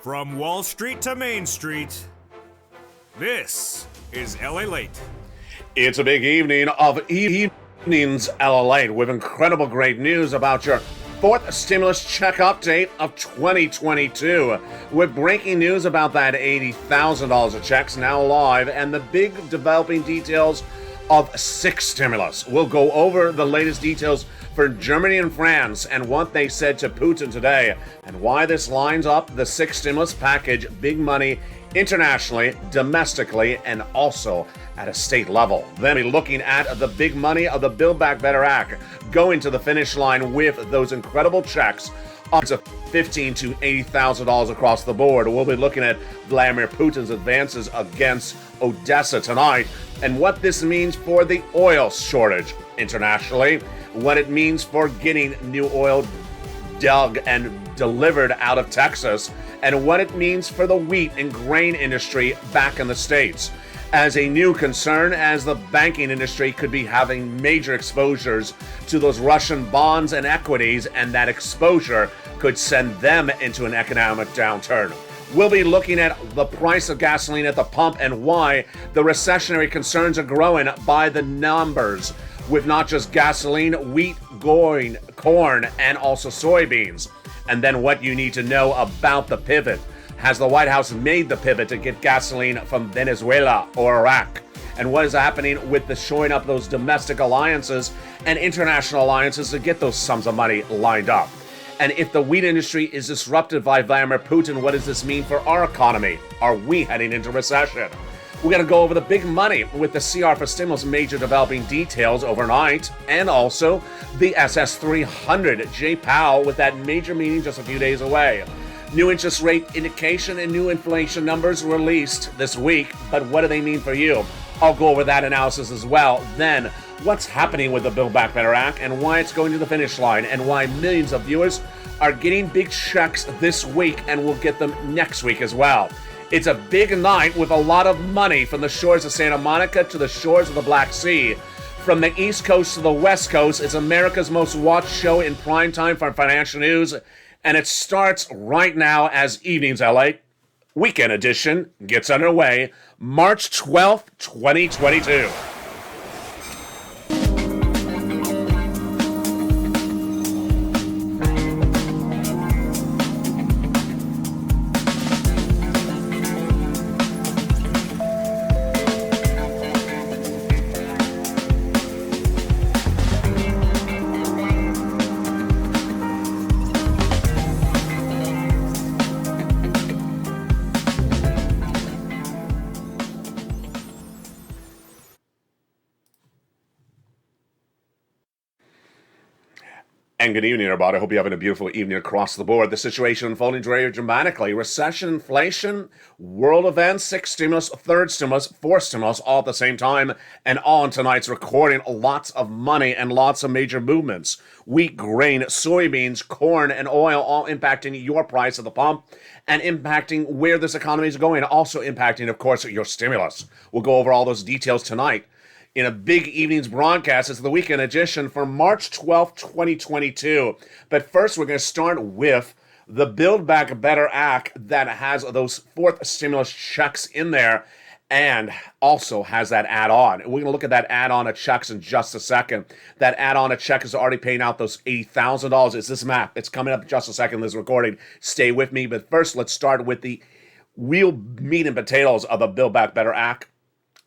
From Wall Street to Main Street, this is LALATE. It's a big evening of evenings LALATE with incredible great news about your fourth stimulus check update of 2022. With breaking news about that $80,000 of checks now live and the big developing details of six stimulus. We'll go over the latest details for Germany and France and what they said to Putin today and why this lines up the six stimulus package, big money internationally, domestically, and also at a state level. Then we're looking at the big money of the Build Back Better Act going to the finish line with those incredible checks up to $15,000 to $80,000 across the board. We'll be looking at Vladimir Putin's advances against Odessa tonight and what this means for the oil shortage internationally, what it means for getting new oil dug and delivered out of Texas, and what it means for the wheat and grain industry back in the States. As a new concern, as the banking industry could be having major exposures to those Russian bonds and equities, and that exposure could send them into an economic downturn. We'll be looking at the price of gasoline at the pump and why the recessionary concerns are growing by the numbers, with not just gasoline, wheat, corn, and also soybeans. And then what you need to know about the pivot. Has the White House made the pivot to get gasoline from Venezuela or Iraq? And what is happening with the showing up those domestic alliances and international alliances to get those sums of money lined up? And if the wheat industry is disrupted by Vladimir Putin, what does this mean for our economy? Are we heading into recession? We're going to go over the big money with the CR for stimulus major developing details overnight, and also the SS300, Jay Powell with that major meeting just a few days away. New interest rate indication and new inflation numbers released this week, but what do they mean for you? I'll go over that analysis as well. Then, what's happening with the Build Back Better Act and why it's going to the finish line and why millions of viewers are getting big checks this week and will get them next week as well. It's a big night with a lot of money from the shores of Santa Monica to the shores of the Black Sea. From the East Coast to the West Coast, it's America's most watched show in prime time for financial news, and it starts right now as Evenings LA Weekend Edition gets underway, March 12th, 2022. And good evening, everybody. I hope you're having a beautiful evening across the board. The situation unfolding very dramatically. Recession, inflation, world events, six stimulus, third stimulus, fourth stimulus, all at the same time. And all in tonight's recording, lots of money and lots of major movements. Wheat, grain, soybeans, corn, and oil all impacting your price at the pump and impacting where this economy is going. Also impacting, of course, your stimulus. We'll go over all those details tonight in a big evening's broadcast. It's the weekend edition for March 12th, 2022. But first, we're going to start with the Build Back Better Act that has those fourth stimulus checks in there and also has that add-on. And we're going to look at that add-on of checks in just a second. That add-on of check is already paying out those $80,000. It's this map. It's coming up in just a second, this recording. Stay with me. But first, let's start with the real meat and potatoes of the Build Back Better Act.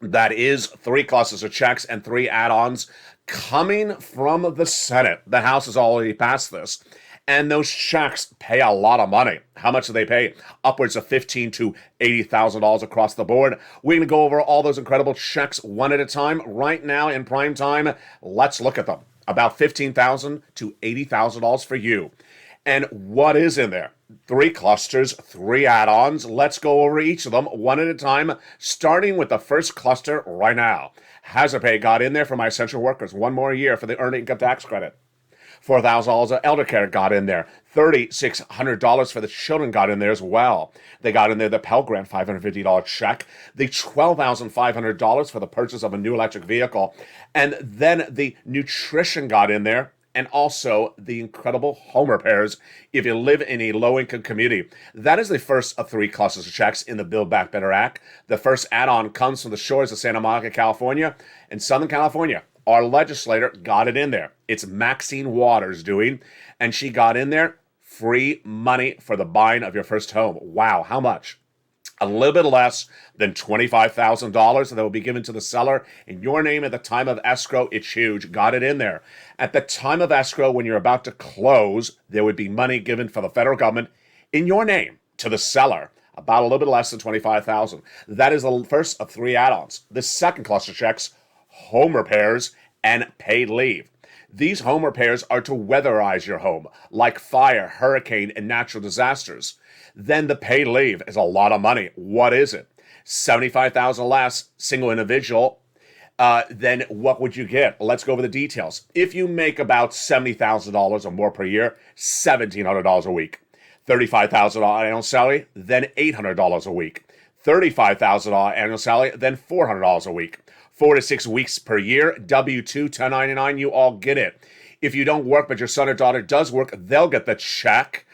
That is three clusters of checks and three add-ons coming from the Senate. The House has already passed this. And those checks pay a lot of money. How much do they pay? Upwards of $15,000 to $80,000 across the board. We're going to go over all those incredible checks one at a time. Right now in prime time, let's look at them. About $15,000 to $80,000 for you. And what is in there? Three clusters, three add-ons. Let's go over each of them one at a time, starting with the first cluster right now. Hazard pay got in there for my essential workers. One more year for the earned income tax credit. $4,000 of elder care got in there. $3,600 for the children got in there as well. They got in there the Pell Grant $550 check, the $12,500 for the purchase of a new electric vehicle, and then the nutrition got in there, and also the incredible home repairs if you live in a low-income community. That is the first of three clusters of checks in the Build Back Better Act. The first add-on comes from the shores of Santa Monica, California, and Southern California. Our legislator got it in there. It's Maxine Waters doing, and she got in there free money for the buying of your first home. Wow, how much? A little bit less than $25,000 that will be given to the seller in your name at the time of escrow. It's huge. Got it in there. At the time of escrow, when you're about to close, there would be money given from the federal government in your name to the seller, about a little bit less than $25,000. That is the first of three add-ons. The second cluster checks, home repairs and paid leave. These home repairs are to weatherize your home, like fire, hurricane, and natural disasters. Then the paid leave is a lot of money. What is it? $75,000 less, single individual. Then what would you get? Let's go over the details. If you make about $70,000 or more per year, $1,700 a week. $35,000 annual salary, then $800 a week. $35,000 annual salary, then $400 a week. 4 to 6 weeks per year, W-2, 1099, you all get it. If you don't work but your son or daughter does work, they'll get the check.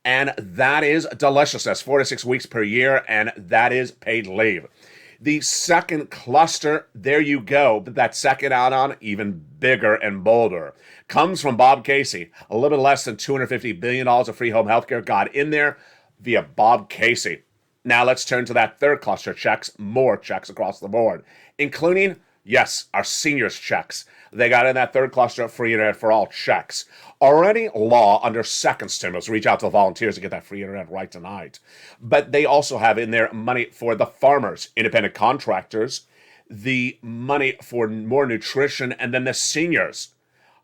And that is deliciousness, 4 to 6 weeks per year, and that is paid leave. The second cluster, there you go. That second add-on, even bigger and bolder, comes from Bob Casey. A little bit less than $250 billion of free home health care got in there via Bob Casey. Now let's turn to that third cluster checks, more checks across the board, including, yes, our seniors checks. They got in that third cluster, free internet for all checks. Already law under second stimulus. Reach out to the volunteers to get that free internet right tonight. But they also have in there money for the farmers, independent contractors, the money for more nutrition, and then the seniors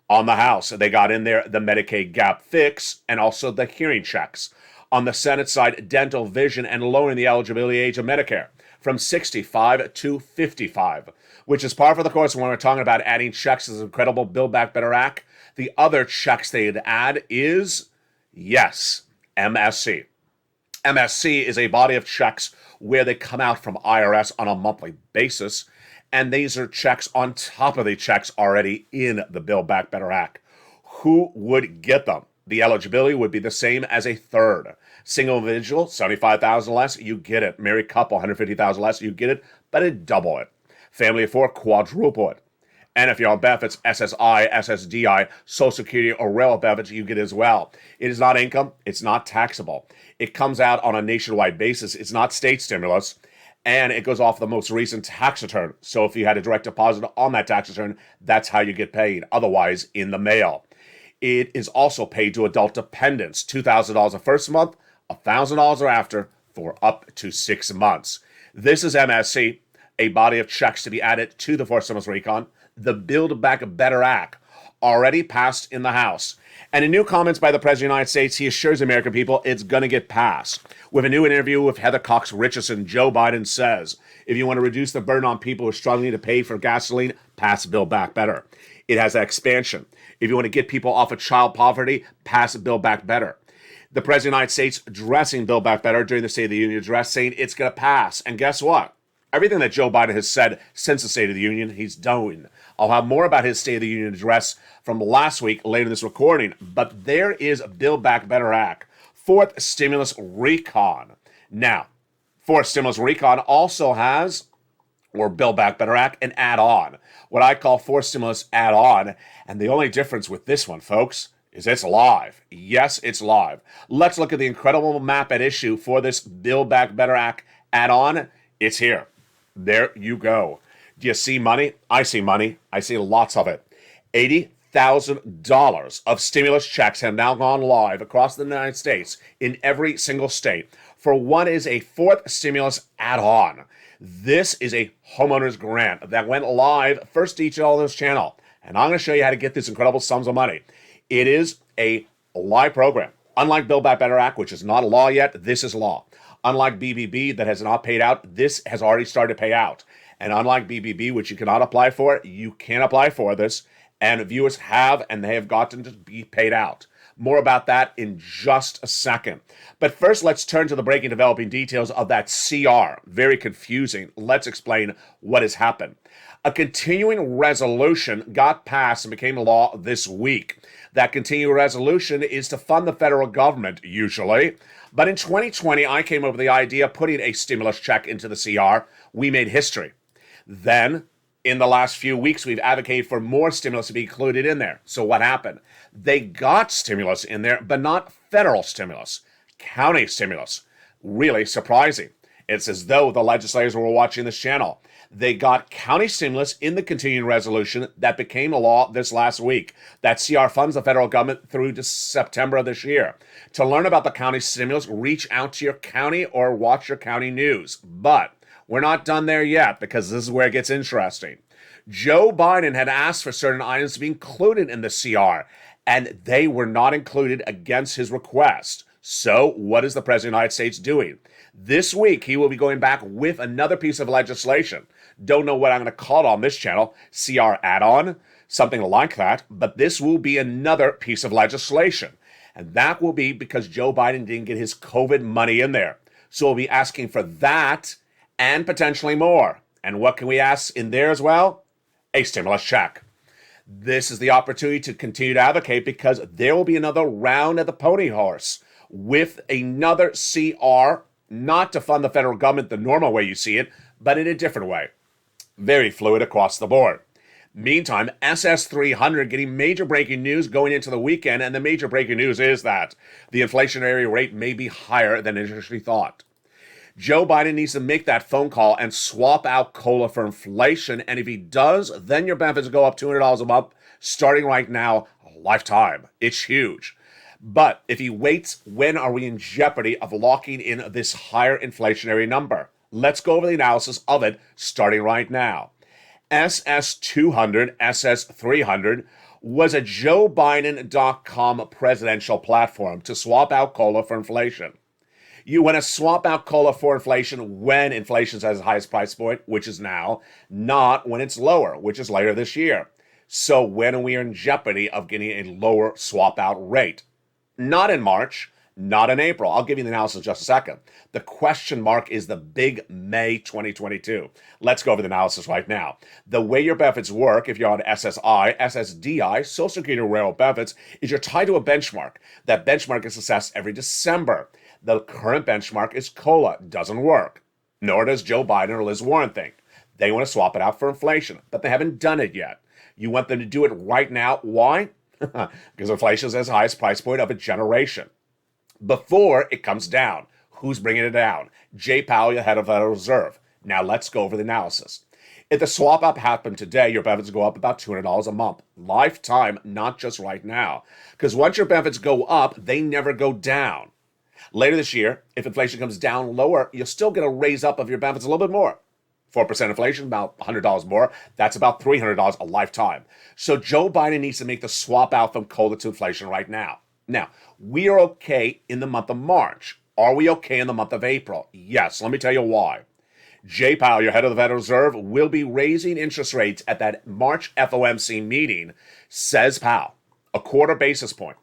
on the house. They got in there the Medicaid gap fix and also the hearing checks. On the Senate side, dental, vision, and lowering the eligibility age of Medicare from 65 to 55, which is par for the course when we're talking about adding checks to this incredible Build Back Better Act. The other checks they'd add is, yes, MSC. MSC is a body of checks where they come out from IRS on a monthly basis, and these are checks on top of the checks already in the Build Back Better Act. Who would get them? The eligibility would be the same as a third. Single individual, $75,000 less, you get it. Married couple, $150,000 less, you get it, but it double it. Family of four, quadruple it. And if you're on benefits, SSI, SSDI, Social Security, or railroad benefits, you get it as well. It is not income. It's not taxable. It comes out on a nationwide basis. It's not state stimulus. And it goes off the most recent tax return. So if you had a direct deposit on that tax return, that's how you get paid. Otherwise, in the mail. It is also paid to adult dependents, $2,000 the first month, $1,000 thereafter for up to 6 months. This is MSC, a body of checks to be added to the fourth stimulus recon. The Build Back Better Act, already passed in the House. And in new comments by the President of the United States, he assures the American people it's going to get passed. With a new interview with Heather Cox Richardson, Joe Biden says, if you want to reduce the burden on people who are struggling to pay for gasoline, pass Build Back Better. It has that expansion. If you want to get people off of child poverty, pass Build Back Better. The President of the United States addressing Build Back Better during the State of the Union address, saying it's going to pass. And guess what? Everything that Joe Biden has said since the State of the Union, he's doing. I'll have more about his State of the Union address from last week later in this recording. But there is a Build Back Better Act, fourth stimulus recon. Now, fourth stimulus recon also has, or Build Back Better Act, an add-on. What I call fourth stimulus add-on. And the only difference with this one, folks, is it's live. Yes, it's live. Let's look at the incredible map at issue for this Build Back Better Act add-on. It's here. There you go. Do you see money? I see money. I see lots of it. $80,000 of stimulus checks have now gone live across the United States in every single state for what is a fourth stimulus add-on. This is a homeowner's grant that went live first to each and all this channel. And I'm going to show you how to get these incredible sums of money. It is a live program. Unlike Build Back Better Act, which is not a law yet, this is law. Unlike BBB that has not paid out, this has already started to pay out. And unlike BBB, which you cannot apply for, you can apply for this. And viewers have, and they have gotten to be paid out. More about that in just a second. But first, let's turn to the breaking developing details of that CR. Very confusing. Let's explain what has happened. A continuing resolution got passed and became law this week. That continuing resolution is to fund the federal government, usually. But in 2020, I came up with the idea of putting a stimulus check into the CR. We made history. Then, in the last few weeks, we've advocated for more stimulus to be included in there. So what happened? They got stimulus in there, but not federal stimulus, county stimulus. Really surprising. It's as though the legislators were watching this channel. They got county stimulus in the continuing resolution that became a law this last week. That CR funds the federal government through to September of this year. To learn about the county stimulus, reach out to your county or watch your county news. But we're not done there yet, because this is where it gets interesting. Joe Biden had asked for certain items to be included in the CR, and they were not included against his request. So what is the President of the United States doing? This week, he will be going back with another piece of legislation. Don't know what I'm going to call it on this channel, CR add-on, something like that, but this will be another piece of legislation. And that will be because Joe Biden didn't get his COVID money in there. So we'll be asking for that and potentially more. And what can we ask in there as well? A stimulus check. This is the opportunity to continue to advocate, because there will be another round at the pony horse with another CR, not to fund the federal government the normal way you see it, but in a different way. Very fluid across the board. Meantime, SS300 getting major breaking news going into the weekend, and the major breaking news is that the inflationary rate may be higher than initially thought. Joe Biden needs to make that phone call and swap out COLA for inflation, and if he does, then your benefits go up $200 a month, starting right now, a lifetime. It's huge. But if he waits, when are we in jeopardy of locking in this higher inflationary number? Let's go over the analysis of it, starting right now. SS200, SS300 was a JoeBiden.com presidential platform to swap out COLA for inflation. You want to swap out COLA for inflation when inflation's at its highest price point, which is now, not when it's lower, which is later this year. So when are we in jeopardy of getting a lower swap out rate? Not in March, not in April. I'll give you the analysis in just a second. The question mark is the big May 2022. Let's go over the analysis right now. The way your benefits work, if you're on SSI, SSDI, Social Security Railroad benefits, is you're tied to a benchmark. That benchmark is assessed every December. The current benchmark is COLA. Doesn't work. Nor does Joe Biden or Liz Warren think. They want to swap it out for inflation, but they haven't done it yet. You want them to do it right now. Why? Because inflation is the highest price point of a generation. Before it comes down. Who's bringing it down? Jay Powell, the head of the Federal Reserve. Now let's go over the analysis. If the swap up happened today, your benefits go up about $200 a month. Lifetime, not just right now. Because once your benefits go up, they never go down. Later this year, if inflation comes down lower, you'll still get a raise up of your benefits a little bit more. 4% inflation, about $100 more. That's about $300 a lifetime. So Joe Biden needs to make the swap out from COLA to inflation right now. Now, we are okay in the month of March. Are we okay in the month of April? Yes, let me tell you why. Jay Powell, your head of the Federal Reserve, will be raising interest rates at that March FOMC meeting, says Powell, a quarter basis point.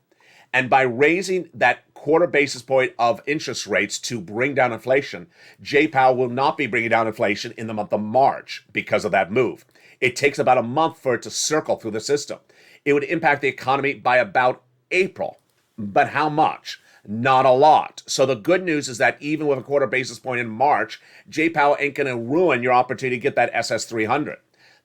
And by raising that quarter basis point of interest rates to bring down inflation, Jay Powell will not be bringing down inflation in the month of March because of that move. It takes about a month for it to circle through the system. It would impact the economy by about April. But how much? Not a lot. So the good news is that even with a quarter basis point in March, Jay Powell ain't going to ruin your opportunity to get that SS300.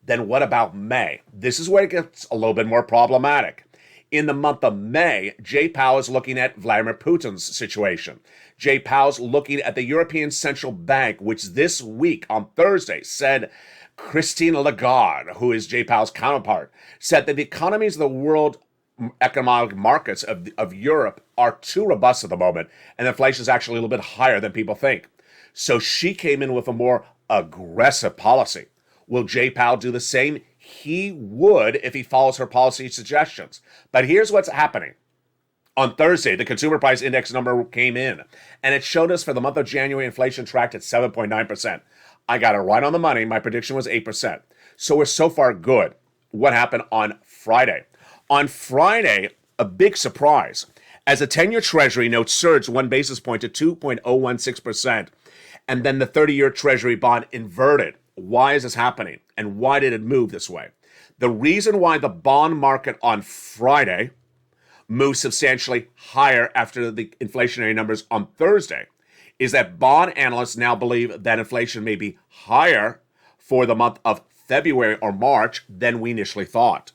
Then what about May? This is where it gets a little bit more problematic. In the month of May, Jay Powell is looking at Vladimir Putin's situation. Jay Powell's looking at the European Central Bank, which this week on Thursday said Christine Lagarde, who is Jay Powell's counterpart, said that the economies of the world economic markets of Europe are too robust at the moment, and inflation is actually a little bit higher than people think. So she came in with a more aggressive policy. Will Jay Powell do the same? He would if he follows her policy suggestions. But here's what's happening. On Thursday, the consumer price index number came in, and it showed us for the month of January, inflation tracked at 7.9%. I got it right on the money. My prediction was 8%. So we're so far good. What happened on Friday? On Friday, a big surprise. as a 10-year Treasury note surged 1 basis point to 2.016%, and then the 30-year Treasury bond inverted. Why is this happening, and why did it move this way? The reason why the bond market on Friday moved substantially higher after the inflationary numbers on Thursday is that bond analysts now believe that inflation may be higher for the month of February or March than we initially thought.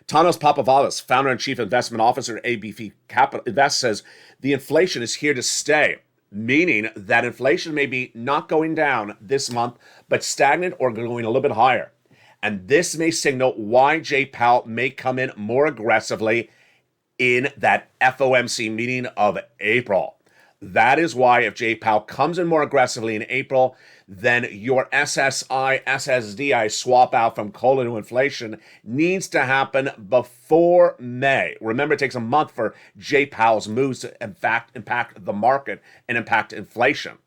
Tanos Papadopoulos, founder and chief investment officer at ABF Capital Invest, says the inflation is here to stay, meaning that inflation may be not going down this month, but stagnant or going a little bit higher. And this may signal why Jay Powell may come in more aggressively in that FOMC meeting of April. That is why if Jay Powell comes in more aggressively in April, then your SSI, SSDI swap out from COLA to inflation needs to happen before May. Remember, it takes a month for Jay Powell's moves to, in fact, impact the market and impact inflation.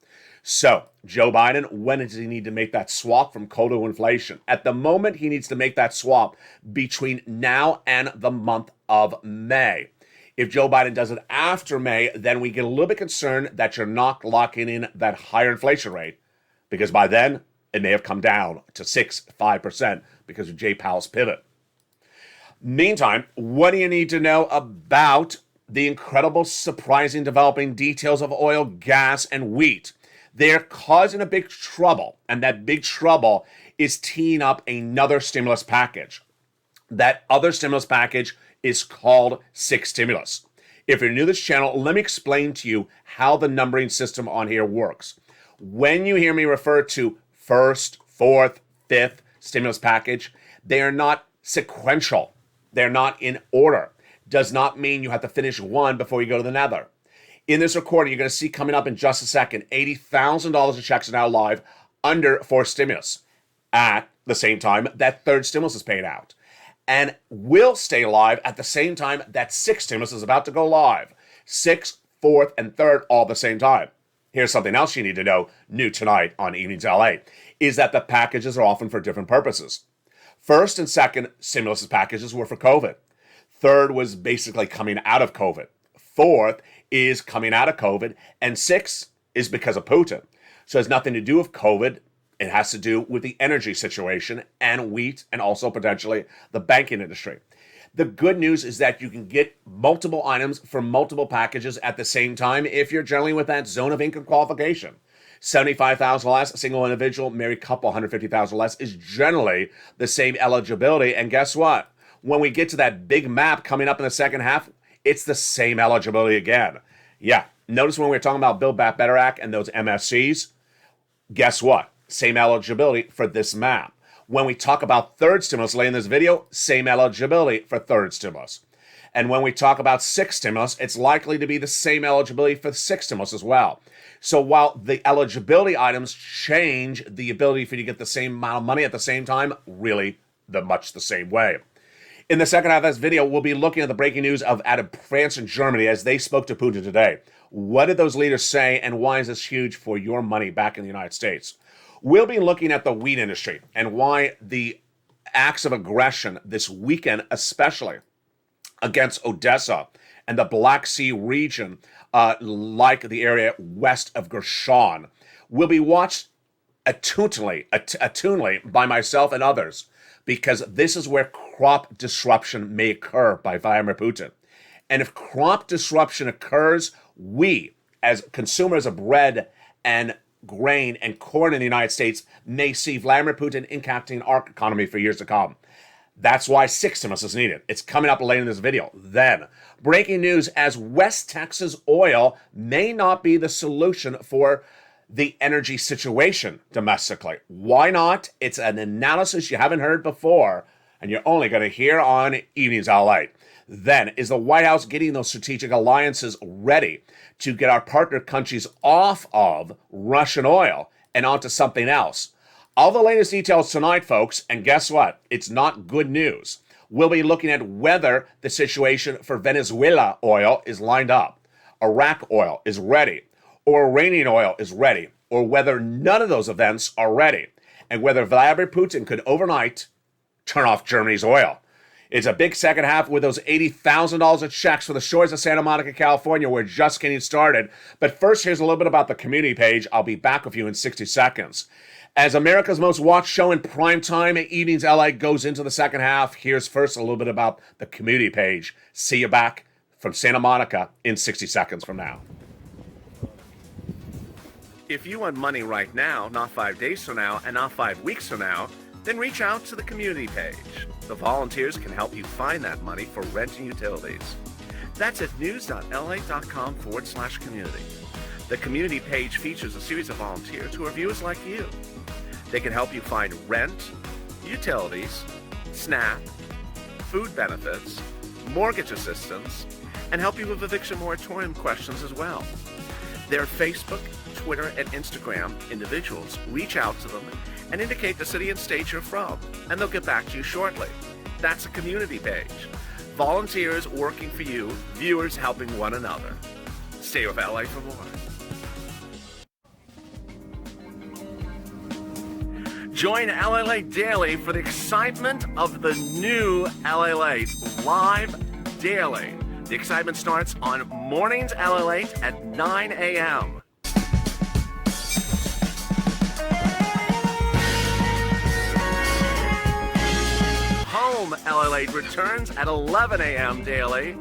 So, Joe Biden, when does he need to make that swap from COLA to inflation? At the moment, he needs to make that swap between now and the month of May. If Joe Biden does it after May, then we get a little bit concerned that you're not locking in that higher inflation rate, because by then it may have come down to 5% because of Jay Powell's pivot. Meantime, what do you need to know about the incredible, surprising, developing details of oil, gas, and wheat? They're causing a big trouble, and that big trouble is teeing up another stimulus package. That other stimulus package is called 6 Stimulus. If you're new to this channel, let me explain to you how the numbering system on here works. When you hear me refer to first, fourth, fifth stimulus package, they are not sequential. They're not in order. Does not mean you have to finish one before you go to another. In this recording, you're going to see coming up in just a second, $80,000 of checks are now live under fourth stimulus. At the same time, that third stimulus is paid out, and will stay live at the same time that 6 stimulus is about to go live. 6th, 4th, and 3rd all at the same time. Here's something else you need to know, new tonight on Evenings LA, is that the packages are often for different purposes. First and second stimulus packages were for COVID. Third was basically coming out of COVID. Fourth is coming out of COVID. And 6th is because of Putin. So it has nothing to do with COVID. It has to do with the energy situation and wheat and also potentially the banking industry. The good news is that you can get multiple items from multiple packages at the same time if you're generally with that zone of income qualification. $75,000 less, a single individual, married couple, $150,000 less is generally the same eligibility. And guess what? When we get to that big map coming up in the second half, it's the same eligibility again. Yeah, notice when we were talking about Build Back Better Act and those MSCs, guess what? Same eligibility for this map. When we talk about third stimulus later in this video, same eligibility for third stimulus. And when we talk about 6th stimulus, it's likely to be the same eligibility for 6th stimulus as well. So while the eligibility items change, the ability for you to get the same amount of money at the same time, really much the same way. In the second half of this video, we'll be looking at the breaking news out of France and Germany as they spoke to Putin today. What did those leaders say, and why is this huge for your money back in the United States? We'll be looking at the wheat industry and why the acts of aggression this weekend, especially against Odessa and the Black Sea region, like the area west of Gershon, will be watched attunedly by myself and others, because this is where crop disruption may occur by Vladimir Putin. And if crop disruption occurs, we, as consumers of bread and grain and corn in the United States, may see Vladimir Putin impacting our economy for years to come. That's why 6 stimulus is needed. It's coming up later in this video. Then, breaking news as West Texas oil may not be the solution for the energy situation domestically. Why not? It's an analysis you haven't heard before, and you're only going to hear on Evenings LA. Then, is the White House getting those strategic alliances ready to get our partner countries off of Russian oil and onto something else? All the latest details tonight, folks, and guess what? It's not good news. We'll be looking at whether the situation for Venezuela oil is lined up, Iraq oil is ready, or Iranian oil is ready, or whether none of those events are ready, and whether Vladimir Putin could overnight turn off Germany's oil. It's a big second half with those $80,000 of checks for the shores of Santa Monica, California. We're just getting started. But first, here's a little bit about the community page. I'll be back with you in 60 seconds. As America's most watched show in primetime, Evenings LA goes into the second half. Here's first a little bit about the community page. See you back from Santa Monica in 60 seconds from now. If you want money right now, not 5 days from now, and not 5 weeks from now, then reach out to the community page. The volunteers can help you find that money for rent and utilities. That's at news.la.com/community. The community page features a series of volunteers who are viewers like you. They can help you find rent, utilities, SNAP, food benefits, mortgage assistance, and help you with eviction moratorium questions as well. Their Facebook, Twitter, and Instagram individuals reach out to them and indicate the city and state you're from, and they'll get back to you shortly. That's a community page. Volunteers working for you, viewers helping one another. Stay with LA for more. Join LALATE Daily for the excitement of the new LALATE live daily. The excitement starts on mornings LALATE at 9 a.m. Home LALATE returns at 11 a.m. daily.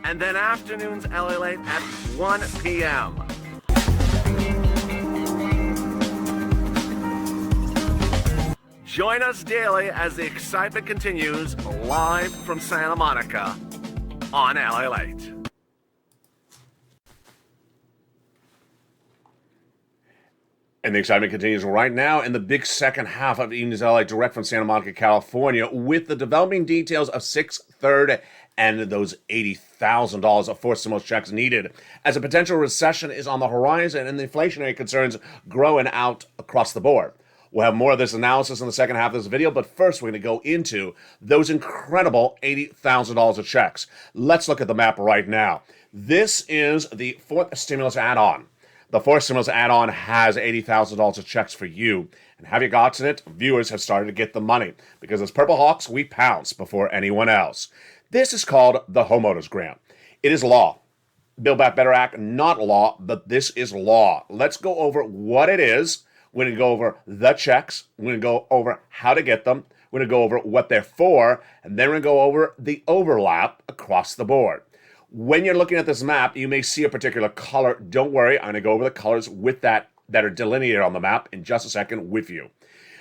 And then afternoons LALATE at 1 p.m. Join us daily as the excitement continues live from Santa Monica on LALATE. And the excitement continues right now in the big second half of Evenings LA, direct from Santa Monica, California, with the developing details of 6/3 and those $80,000 of forced stimulus checks needed, as a potential recession is on the horizon and the inflationary concerns growing out across the board. We'll have more of this analysis in the second half of this video, but first we're going to go into those incredible $80,000 of checks. Let's look at the map right now. This is the fourth stimulus add-on. The fourth stimulus add-on has $80,000 of checks for you. And have you gotten it? Viewers have started to get the money, because as Purple Hawks, we pounce before anyone else. This is called the Homeowners Grant. It is law. Build Back Better Act, not law, but this is law. Let's go over what it is. We're going to go over the checks. We're going to go over how to get them. We're going to go over what they're for. And then we're going to go over the overlap across the board. When you're looking at this map, you may see a particular color. Don't worry, I'm going to go over the colors with that are delineated on the map in just a second with you.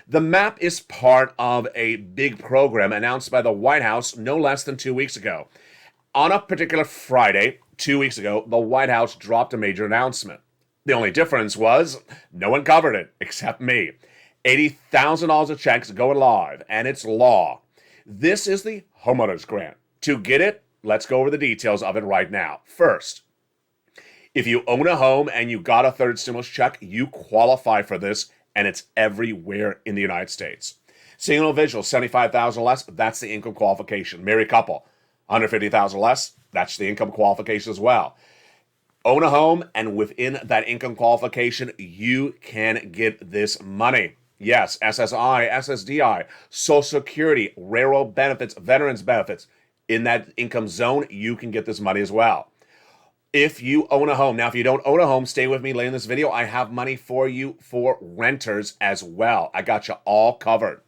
The map is part of a big program announced by the White House no less than 2 weeks ago. On a particular Friday, 2 weeks ago, the White House dropped a major announcement. The only difference was no one covered it except me. $80,000 of checks going live, and it's law. This is the Homeowners Grant. To get it, let's go over the details of it right now. First, if you own a home and you got a third stimulus check, you qualify for this, and it's everywhere in the United States. Single individual, $75,000 less, that's the income qualification. Married couple, $150,000 less, that's the income qualification as well. Own a home, and within that income qualification, you can get this money. Yes, SSI, SSDI, Social Security, railroad benefits, veterans benefits. In that income zone, you can get this money as well. If you own a home, now if you don't own a home, stay with me later in this video. I have money for you for renters as well. I got you all covered.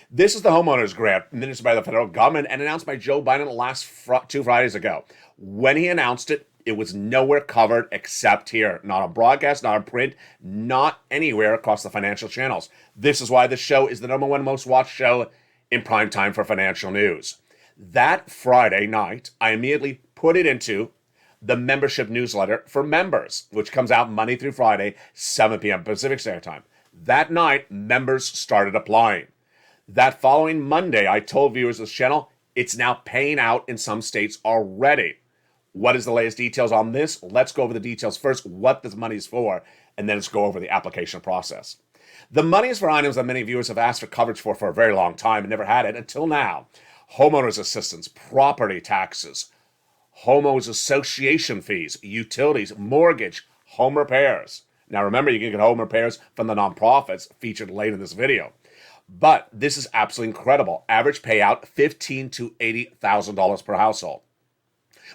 This is the Homeowners Grant, administered by the federal government and announced by Joe Biden last 2 Fridays ago. When he announced it, it was nowhere covered except here. Not on broadcast, not on print, not anywhere across the financial channels. This is why this show is the #1 most watched show in prime time for financial news. That Friday night, I immediately put it into the membership newsletter for members, which comes out Monday through Friday, 7 p.m. Pacific Standard Time. That night, members started applying. That following Monday, I told viewers of this channel, it's now paying out in some states already. What is the latest details on this? Let's go over the details first, what this money is for, and then let's go over the application process. The money is for items that many viewers have asked for coverage for a very long time and never had it until now. Homeowners assistance, property taxes, homeowners association fees, utilities, mortgage, home repairs. Now remember, you can get home repairs from the nonprofits featured late in this video. But this is absolutely incredible. Average payout, $15,000 to $80,000 per household.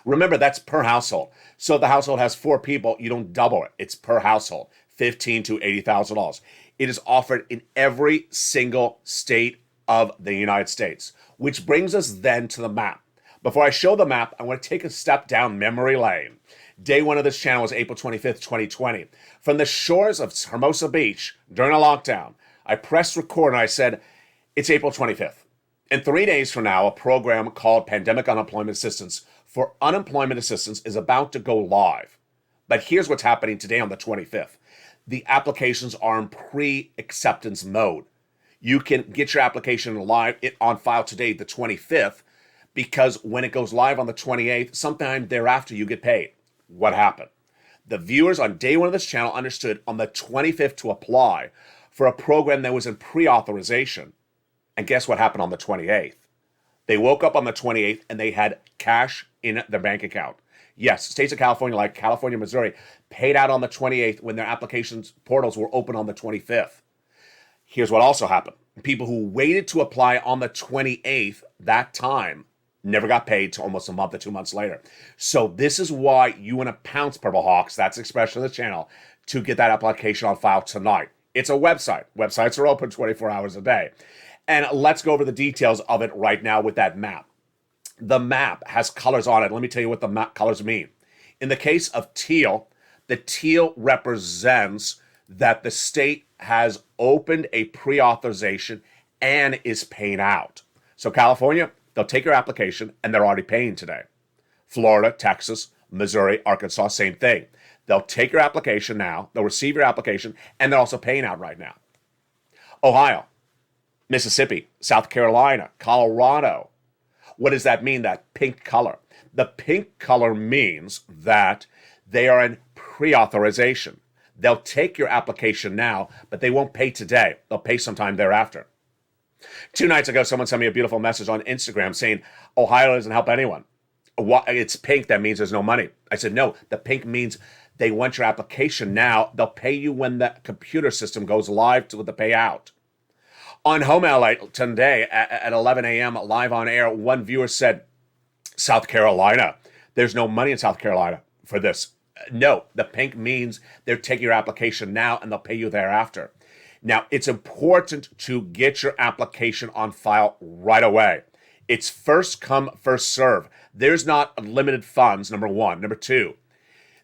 Remember, that's per household. So if the household has 4 people, you don't double it. It's per household, $15,000 to $80,000. It is offered in every single state of the United States, which brings us then to the map. Before I show the map, I want to take a step down memory lane. Day 1 of this channel was April 25th, 2020. From the shores of Hermosa Beach during a lockdown, I pressed record and I said, it's April 25th. In 3 days from now, a program called Pandemic Unemployment Assistance for Unemployment Assistance is about to go live. But here's what's happening today on the 25th. The applications are in pre-acceptance mode. You can get your application live on file today, the 25th, because when it goes live on the 28th, sometime thereafter you get paid. What happened? The viewers on day 1 of this channel understood on the 25th to apply for a program that was in pre-authorization. And guess what happened on the 28th? They woke up on the 28th and they had cash in their bank account. Yes, states of California, like California, Missouri, paid out on the 28th when their applications portals were open on the 25th. Here's what also happened. People who waited to apply on the 28th, that time, never got paid till almost a month or 2 months later. So this is why you want to pounce, Purple Hawks, that's the expression of the channel, to get that application on file tonight. It's a website. Websites are open 24 hours a day. And let's go over the details of it right now with that map. The map has colors on it. Let me tell you what the map colors mean. In the case of teal, the teal represents that the state has opened a pre-authorization and is paying out. So California, they'll take your application and they're already paying today. Florida, Texas, Missouri, Arkansas, same thing. They'll take your application now, they'll receive your application, and they're also paying out right now. Ohio, Mississippi, South Carolina, Colorado. What does that mean, that pink color? The pink color means that they are in pre-authorization. They'll take your application now, but they won't pay today. They'll pay sometime thereafter. 2 nights ago, someone sent me a beautiful message on Instagram saying, Ohio doesn't help anyone. It's pink, that means there's no money. I said, no, the pink means they want your application now. They'll pay you when the computer system goes live to the payout. On Home LA today at 11 a.m. live on air, one viewer said, South Carolina, there's no money in South Carolina for this. No, the pink means they're taking your application now and they'll pay you thereafter. Now, it's important to get your application on file right away. It's first come, first serve. There's not unlimited funds, number 1. Number 2,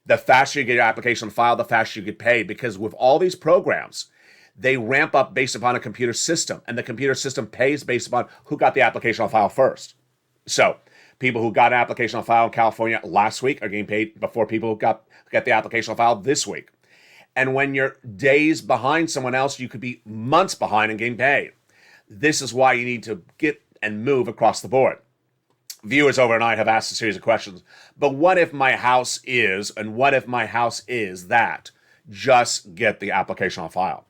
the faster you get your application on file, the faster you get paid, because with all these programs, they ramp up based upon a computer system, and the computer system pays based upon who got the application on file first. So people who got an application on file in California last week are getting paid before people who got the application on file this week. And when you're days behind someone else, you could be months behind and getting paid. This is why you need to get and move across the board. Viewers overnight have asked a series of questions. But what if my house is, and what if my house is that? Just get the application on file.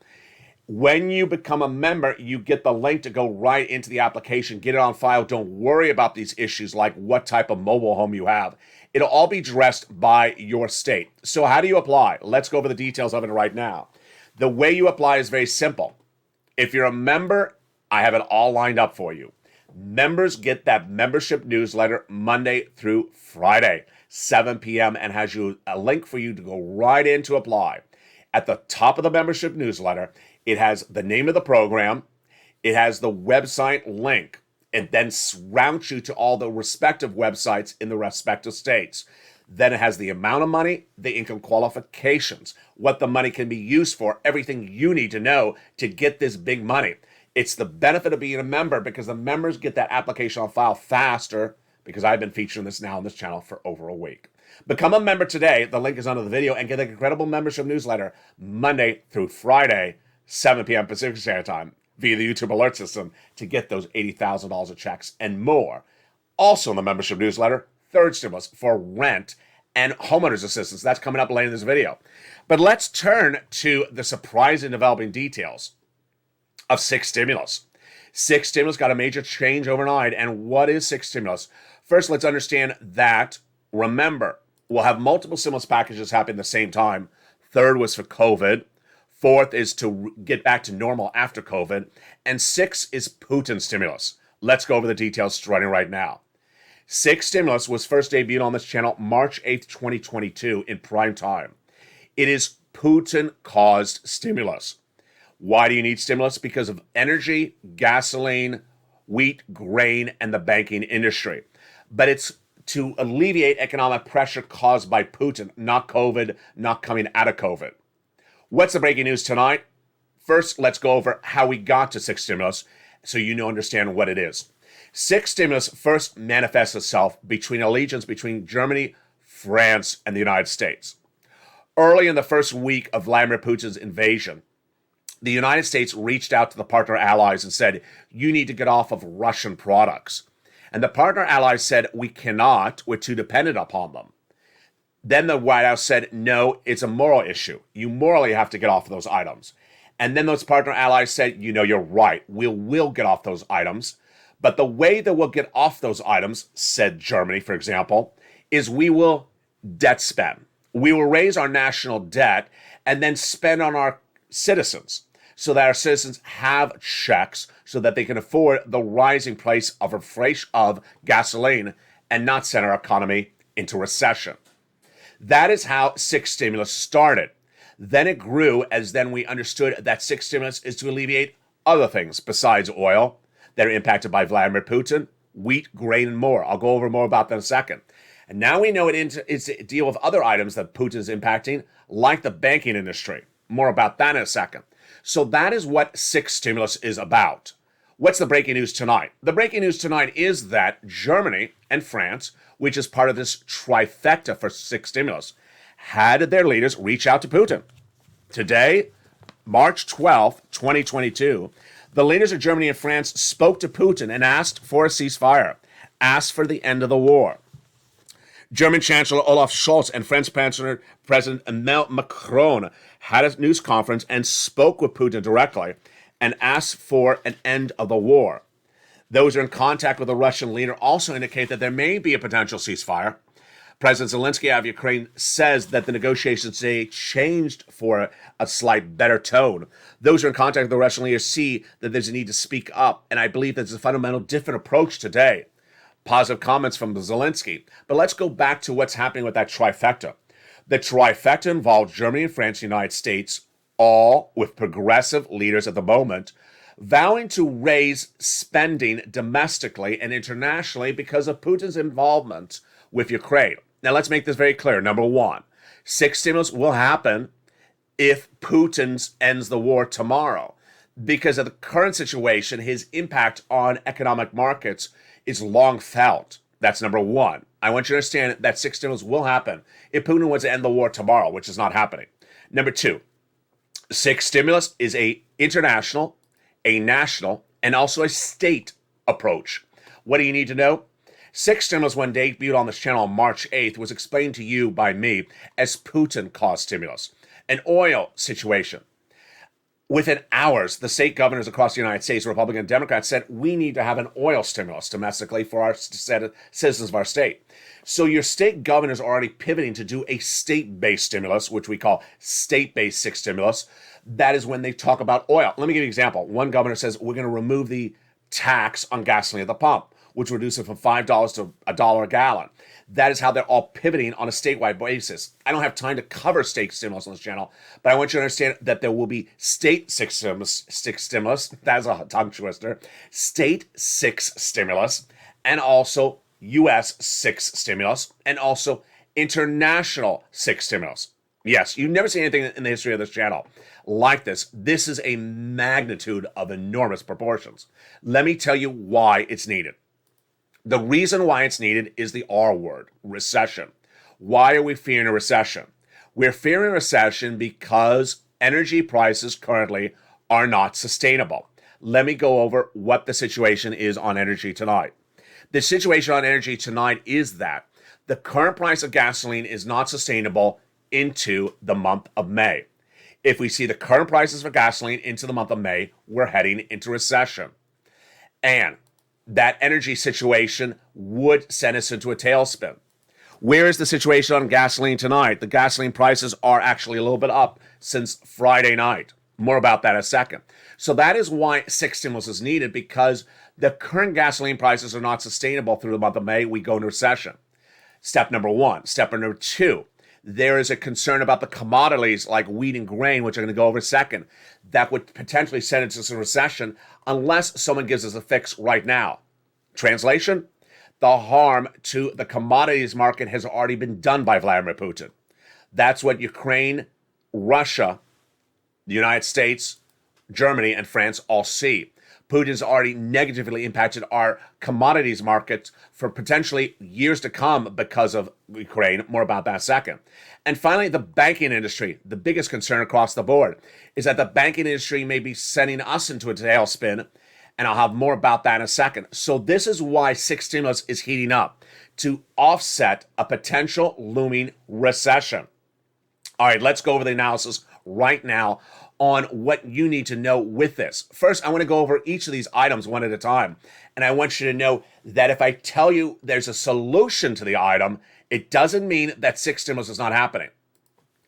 When you become a member, you get the link to go right into the application, get it on file. Don't worry about these issues like what type of mobile home you have. It'll all be addressed by your state. So how do you apply? Let's go over the details of it right now. The way you apply is very simple. If you're a member, I have it all lined up for you. Members get that membership newsletter Monday through Friday, 7 p.m. and has a link for you to go right in to apply. At the top of the membership newsletter, it has the name of the program, it has the website link, and then routes you to all the respective websites in the respective states. Then it has the amount of money, the income qualifications, what the money can be used for, everything you need to know to get this big money. It's the benefit of being a member because the members get that application on file faster because I've been featuring this now on this channel for over a week. Become a member today. The link is under the video and get the incredible membership newsletter Monday through Friday, 7 p.m. Pacific Standard Time via the YouTube alert system to get those $80,000 of checks and more. Also in the membership newsletter, third stimulus for rent and homeowners assistance. That's coming up later in this video. But let's turn to the surprising developing details of 6 stimulus. 6 stimulus got a major change overnight. And what is 6 stimulus? First, let's understand that, remember, we'll have multiple stimulus packages happen at the same time. Third was for COVID. Fourth is to get back to normal after COVID. And 6 is Putin stimulus. Let's go over the details starting right now. 6 stimulus was first debuted on this channel March 8th, 2022 in prime time. It is Putin-caused stimulus. Why do you need stimulus? Because of energy, gasoline, wheat, grain, and the banking industry. But it's to alleviate economic pressure caused by Putin, not COVID, not coming out of COVID. What's the breaking news tonight? First, let's go over how we got to 6 stimulus so you understand what it is. 6 stimulus first manifests itself between allegiance between Germany, France, and the United States. Early in the first week of Vladimir Putin's invasion, the United States reached out to the partner allies and said, you need to get off of Russian products. And the partner allies said, we cannot, we're too dependent upon them. Then the White House said, no, it's a moral issue. You morally have to get off of those items. And then those partner allies said, you're right, we'll get off those items. But the way that we'll get off those items, said Germany, for example, is we will debt spend. We will raise our national debt and then spend on our citizens so that our citizens have checks so that they can afford the rising price of gasoline and not send our economy into recession. That is how 6 stimulus started. Then it grew as then we understood that 6 stimulus is to alleviate other things besides oil that are impacted by Vladimir Putin, wheat, grain, and more. I'll go over more about that in a second. And now we know it's to deal with other items that Putin is impacting, like the banking industry. More about that in a second. So that is what 6 stimulus is about. What's the breaking news tonight? The breaking news tonight is that Germany and France, which is part of this trifecta for 6 stimulus, had their leaders reach out to Putin. Today, March 12th, 2022, the leaders of Germany and France spoke to Putin and asked for a ceasefire, asked for the end of the war. German Chancellor Olaf Scholz and French President Emmanuel Macron had a news conference and spoke with Putin directly and asked for an end of the war. Those who are in contact with the Russian leader also indicate that there may be a potential ceasefire. President Zelensky of Ukraine says that the negotiations today changed for a slight better tone. Those who are in contact with the Russian leader see that there's a need to speak up, and I believe there's a fundamental different approach today. Positive comments from Zelensky. But let's go back to what's happening with that trifecta. The trifecta involved Germany and France and the United States, all with progressive leaders at the moment, vowing to raise spending domestically and internationally because of Putin's involvement with Ukraine. Now, let's make this very clear. Number one, 6 stimulus will happen if Putin ends the war tomorrow. Because of the current situation, his impact on economic markets is long felt. That's number one. I want you to understand that 6 stimulus will happen if Putin was to end the war tomorrow, which is not happening. Number two, 6 stimulus is a international, a national, and also a state approach. What do you need to know? 6 stimulus, when debuted on this channel on March 8th, was explained to you by me as Putin-caused stimulus, an oil situation. Within hours, the state governors across the United States, Republican and Democrats, said we need to have an oil stimulus domestically for our citizens of our state. So your state governors are already pivoting to do a state-based stimulus, which we call state-based 6 stimulus. That is when they talk about oil. Let me give you an example. One governor says we're going to remove the tax on gasoline at the pump, which reduces it from $5 to $1 a gallon. That is how they're all pivoting on a statewide basis. I don't have time to cover state stimulus on this channel, but I want you to understand that there will be state 6 stimulus. That's a tongue twister. State 6 stimulus, and also U.S. 6 stimulus, and also international 6 stimulus. Yes, you've never seen anything in the history of this channel like this. This is a magnitude of enormous proportions. Let me tell you why it's needed. The reason why it's needed is the R word, recession. Why are we fearing a recession? We're fearing a recession because energy prices currently are not sustainable. Let me go over what the situation is on energy tonight. The situation on energy tonight is that the current price of gasoline is not sustainable into the month of May. If we see the current prices for gasoline into the month of May, we're heading into recession. And that energy situation would send us into a tailspin. Where is the situation on gasoline tonight? The gasoline prices are actually a little bit up since Friday night. More about that in a second. So that is why 6 stimulus is needed, because the current gasoline prices are not sustainable through the month of May. We go into recession. Step number one. Step number two, there is a concern about the commodities like wheat and grain, which I'm going to go over in a second, that would potentially send us into a recession unless someone gives us a fix right now. Translation? The harm to the commodities market has already been done by Vladimir Putin. That's what Ukraine, Russia, the United States, Germany, and France all see. Putin's already negatively impacted our commodities markets for potentially years to come because of Ukraine. More about that in a second. And finally, the banking industry. The biggest concern across the board is that the banking industry may be sending us into a tailspin, and I'll have more about that in a second. So this is why 6 stimulus is heating up, to offset a potential looming recession. All right, let's go over the analysis right now on what you need to know with this. First, I want to go over each of these items one at a time. And I want you to know that if I tell you there's a solution to the item, it doesn't mean that 6 stimulus is not happening.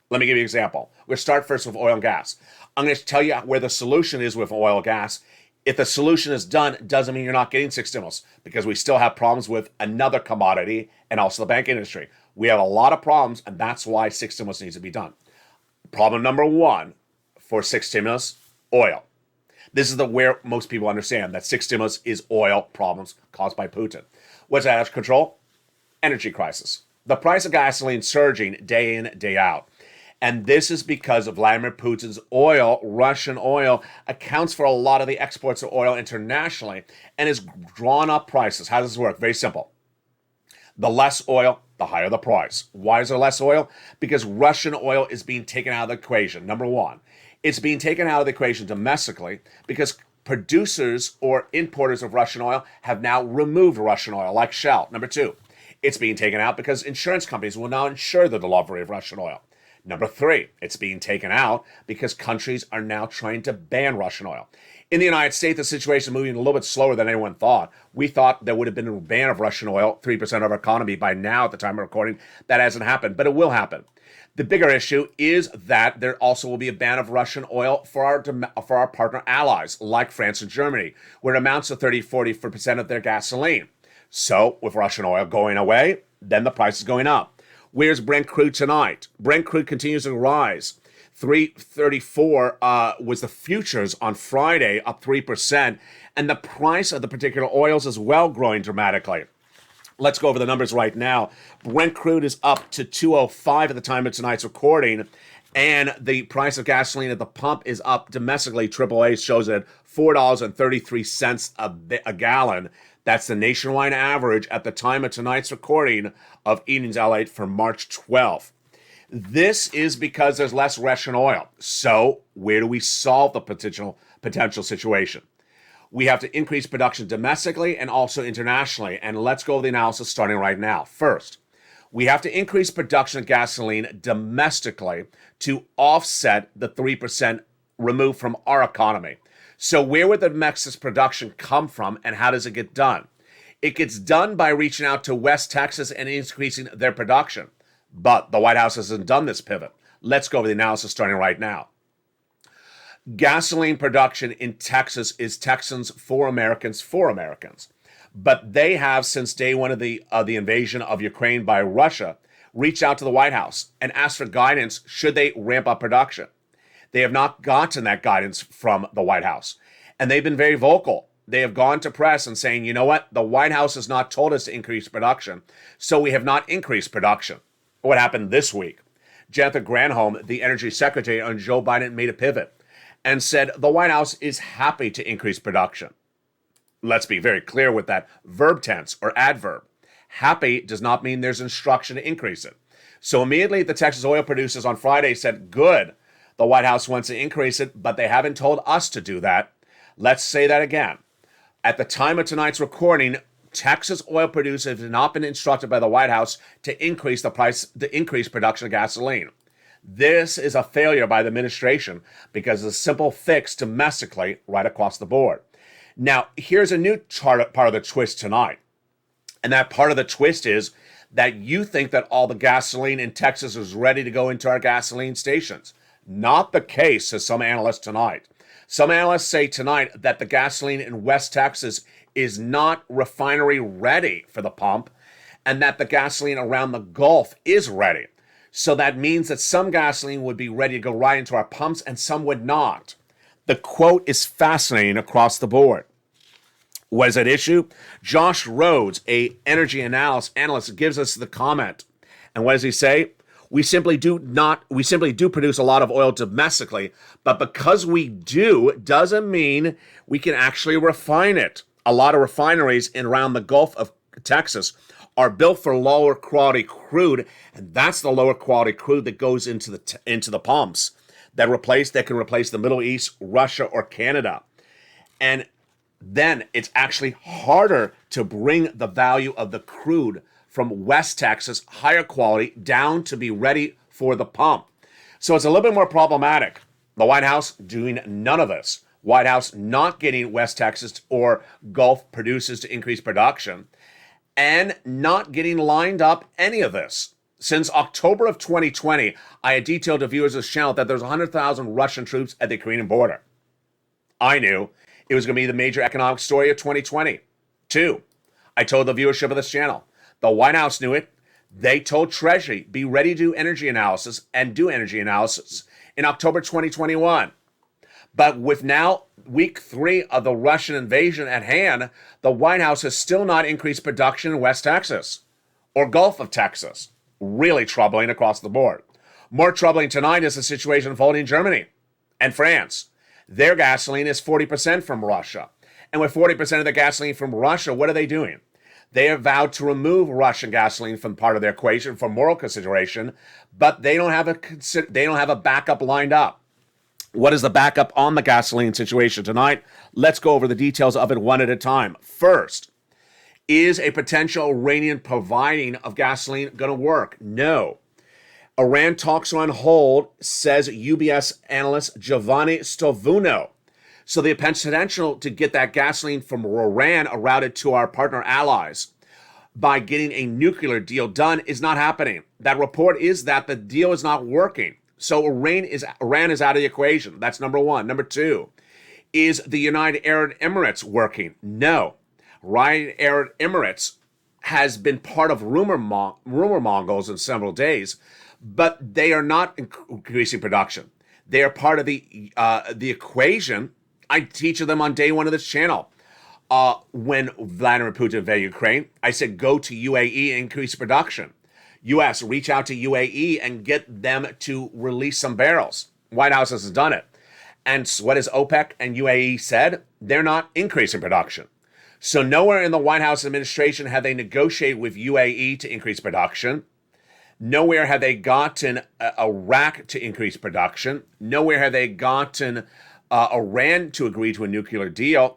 Let me give you an example. We'll start first with oil and gas. I'm going to tell you where the solution is with oil and gas. If the solution is done, it doesn't mean you're not getting 6 stimulus, because we still have problems with another commodity and also the banking industry. We have a lot of problems, and that's why 6 stimulus needs to be done. Problem number one for 6 stimulus, oil. This is where most people understand that 6 stimulus is oil problems caused by Putin. What's that out of control? Energy crisis. The price of gasoline surging day in, day out. And this is because of Vladimir Putin's oil. Russian oil accounts for a lot of the exports of oil internationally and has drawn up prices. How does this work? Very simple. The less oil, the higher the price. Why is there less oil? Because Russian oil is being taken out of the equation. Number one, it's being taken out of the equation domestically because producers or importers of Russian oil have now removed Russian oil, like Shell. Number two, it's being taken out because insurance companies will now insure the delivery of Russian oil. Number three, it's being taken out because countries are now trying to ban Russian oil. In the United States, the situation is moving a little bit slower than anyone thought. We thought there would have been a ban of Russian oil, 3% of our economy by now at the time of recording. That hasn't happened, but it will happen. The bigger issue is that there also will be a ban of Russian oil for our partner allies, like France and Germany, where it amounts to 30-40% of their gasoline. So with Russian oil going away, then the price is going up. Where's Brent crude tonight? Brent crude continues to rise. 334 was the futures on Friday, up 3%, and the price of the particular oils is well growing dramatically. Let's go over the numbers right now. Brent crude is up to 205 at the time of tonight's recording, and the price of gasoline at the pump is up domestically. AAA shows it at $4.33 a gallon. That's the nationwide average at the time of tonight's recording of Evenings LALATE for March 12th. This is because there's less Russian oil. So where do we solve the potential situation? We have to increase production domestically and also internationally. And let's go over the analysis starting right now. First, we have to increase production of gasoline domestically to offset the 3% removed from our economy. So where would the domestic production come from, and how does it get done? It gets done by reaching out to West Texas and increasing their production. But the White House hasn't done this pivot. Let's go over the analysis starting right now. Gasoline production in Texas is Texans for Americans. But they have, since day one of the invasion of Ukraine by Russia, reached out to the White House and asked for guidance should they ramp up production. They have not gotten that guidance from the White House. And they've been very vocal. They have gone to press and saying, you know what? The White House has not told us to increase production, so we have not increased production. What happened this week? Jennifer Granholm, the Energy Secretary on Joe Biden, made a pivot and said the White House is happy to increase production. Let's be very clear with that verb tense or adverb. Happy does not mean there's instruction to increase it. So immediately the Texas oil producers on Friday said, good, the White House wants to increase it, but they haven't told us to do that. Let's say that again. At the time of tonight's recording, Texas oil producers have not been instructed by the White House to increase the price, to increase production of gasoline. This is a failure by the administration because it's a simple fix domestically right across the board. Now, here's a new part of the twist tonight. And that part of the twist is that you think that all the gasoline in Texas is ready to go into our gasoline stations. Not the case, says some analysts tonight. Some analysts say tonight that the gasoline in West Texas is not refinery ready for the pump, and that the gasoline around the Gulf is ready. So that means that some gasoline would be ready to go right into our pumps and some would not. The quote is fascinating across the board. What is at issue? Josh Rhodes, a energy analyst, gives us the comment. And what does he say? We simply do produce a lot of oil domestically, but because we do doesn't mean we can actually refine it. A lot of refineries in around the Gulf of Texas are built for lower quality crude, and that's the lower quality crude that goes into the pumps that can replace the Middle East, Russia, or Canada. And then it's actually harder to bring the value of the crude from West Texas, higher quality, down to be ready for the pump. So it's a little bit more problematic. The White House doing none of this. White House not getting West Texas or Gulf producers to increase production, and not getting lined up any of this. Since October of 2020, I had detailed to viewers of this channel that there's 100,000 Russian troops at the Ukrainian border. I knew it was going to be the major economic story of 2020. Two, I told the viewership of this channel. The White House knew it. They told Treasury, be ready to do energy analysis and do energy analysis in October 2021. But with now week 3 of the Russian invasion at hand, the White House has still not increased production in West Texas or Gulf of Texas. Really troubling across the board. More troubling tonight is the situation unfolding in Germany and France. Their gasoline is 40% from Russia. And with 40% of the gasoline from Russia, what are they doing? They have vowed to remove Russian gasoline from part of their equation for moral consideration, but they don't have a backup lined up. What is the backup on the gasoline situation tonight? Let's go over the details of it one at a time. First, is a potential Iranian providing of gasoline going to work? No. Iran talks are on hold, says UBS analyst Giovanni Stovuno. So the potential to get that gasoline from Iran routed to our partner allies by getting a nuclear deal done is not happening. That report is that the deal is not working. So Iran is out of the equation. That's number one. Number two, is the United Arab Emirates working? No. United Arab Emirates has been part of rumor mongers in several days, but they are not increasing production. They are part of the equation. I teach them on day one of this channel. When Vladimir Putin invaded Ukraine, I said, go to UAE and increase production. U.S., reach out to UAE and get them to release some barrels. White House has done it. And what has OPEC and UAE said? They're not increasing production. So nowhere in the White House administration have they negotiated with UAE to increase production. Nowhere have they gotten Iraq to increase production. Nowhere have they gotten Iran to agree to a nuclear deal.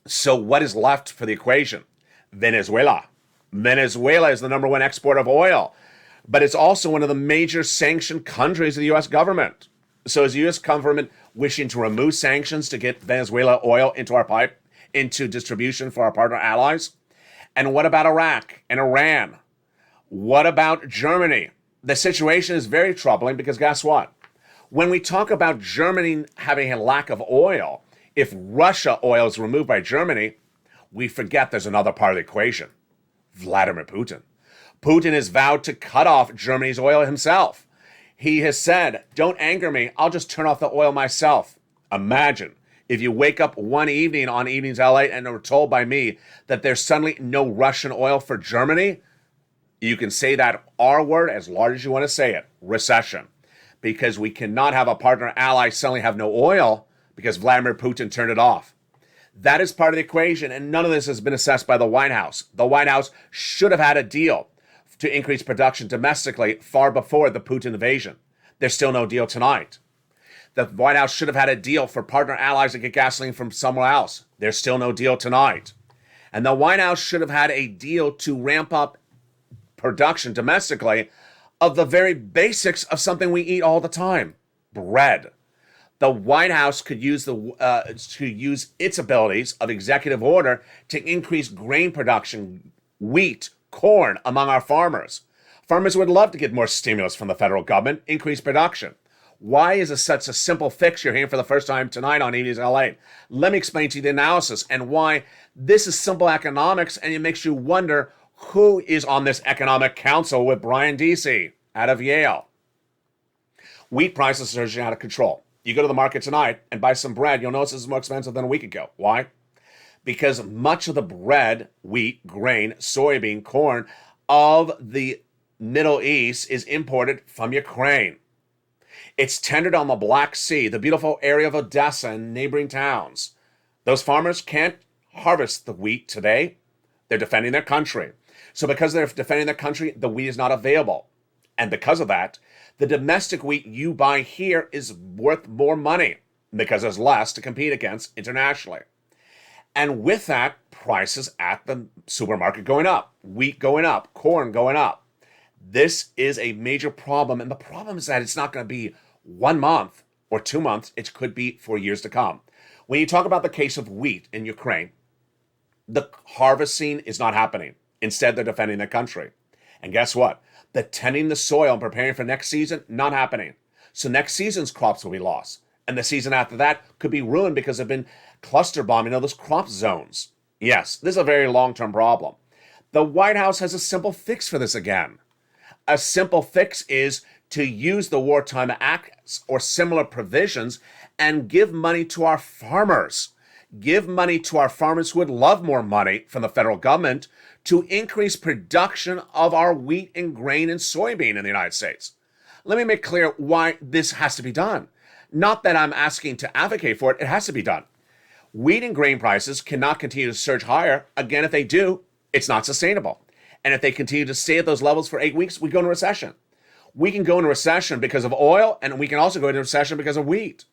So what is left for the equation? Venezuela. Venezuela is the number one exporter of oil, but it's also one of the major sanctioned countries of the U.S. government. So is the U.S. government wishing to remove sanctions to get Venezuela oil into our pipe, into distribution for our partner allies? And what about Iraq and Iran? What about Germany? The situation is very troubling because guess what? When we talk about Germany having a lack of oil, if Russia oil is removed by Germany, we forget there's another part of the equation. Vladimir Putin. Putin has vowed to cut off Germany's oil himself. He has said, don't anger me, I'll just turn off the oil myself. Imagine if you wake up one evening on Evenings LA and are told by me that there's suddenly no Russian oil for Germany. You can say that R word as large as you want to say it, recession. Because we cannot have a partner ally suddenly have no oil because Vladimir Putin turned it off. That is part of the equation, and none of this has been assessed by the White House. The White House should have had a deal to increase production domestically far before the Putin invasion. There's still no deal tonight. The White House should have had a deal for partner allies to get gasoline from somewhere else. There's still no deal tonight. And the White House should have had a deal to ramp up production domestically of the very basics of something we eat all the time, bread. The White House could use its abilities of executive order to increase grain production, wheat, corn among our farmers. Farmers would love to get more stimulus from the federal government, increase production. Why is this such a simple fix you're hearing for the first time tonight on Evenings LA? Let me explain to you the analysis and why this is simple economics, and it makes you wonder who is on this economic council with Brian Deasy out of Yale. Wheat prices are surging out of control. You go to the market tonight and buy some bread, you'll notice it's more expensive than a week ago. Why? Because much of the bread, wheat, grain, soybean, corn of the Middle East is imported from Ukraine. It's tendered on the Black Sea, the beautiful area of Odessa and neighboring towns. Those farmers can't harvest the wheat today. They're defending their country. So because they're defending their country, the wheat is not available. And because of that, the domestic wheat you buy here is worth more money because there's less to compete against internationally. And with that, prices at the supermarket going up, wheat going up, corn going up. This is a major problem. And the problem is that it's not going to be 1 month or 2 months. It could be for years to come. When you talk about the case of wheat in Ukraine, the harvesting is not happening. Instead, they're defending their country. And guess what? The tending the soil and preparing for next season, not happening. So next season's crops will be lost. And the season after that could be ruined because they've been cluster bombing all those crop zones. Yes, this is a very long-term problem. The White House has a simple fix for this again. A simple fix is to use the Wartime Acts or similar provisions and give money to our farmers. Give money to our farmers who would love more money from the federal government to increase production of our wheat and grain and soybean in the United States. Let me make clear why this has to be done. Not that I'm asking to advocate for it, it has to be done. Wheat and grain prices cannot continue to surge higher. Again, if they do, it's not sustainable. And if they continue to stay at those levels for 8 weeks, we go into recession. We can go into recession because of oil, and we can also go into recession because of wheat.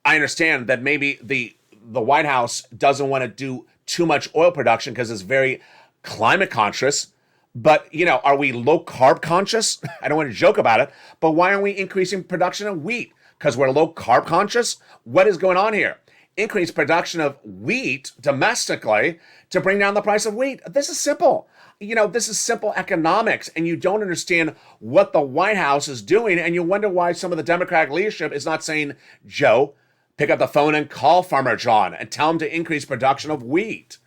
I understand that maybe the White House doesn't want to do too much oil production because it's very climate conscious. But, are we low carb conscious? I don't want to joke about it, but why aren't we increasing production of wheat? Because we're low carb conscious? What is going on here? Increase production of wheat domestically to bring down the price of wheat. This is simple. This is simple economics, and you don't understand what the White House is doing, and you wonder why some of the Democratic leadership is not saying, Joe, pick up the phone and call Farmer John and tell him to increase production of wheat.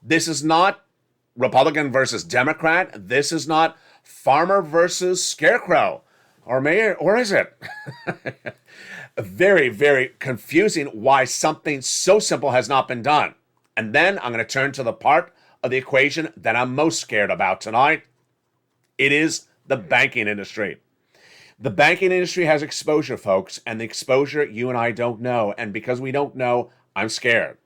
This is not Republican versus Democrat. This is not farmer versus scarecrow. Or is it? Very, very confusing why something so simple has not been done. And then I'm going to turn to the part of the equation that I'm most scared about tonight. It is the banking industry. The banking industry has exposure, folks, and the exposure you and I don't know. And because we don't know, I'm scared.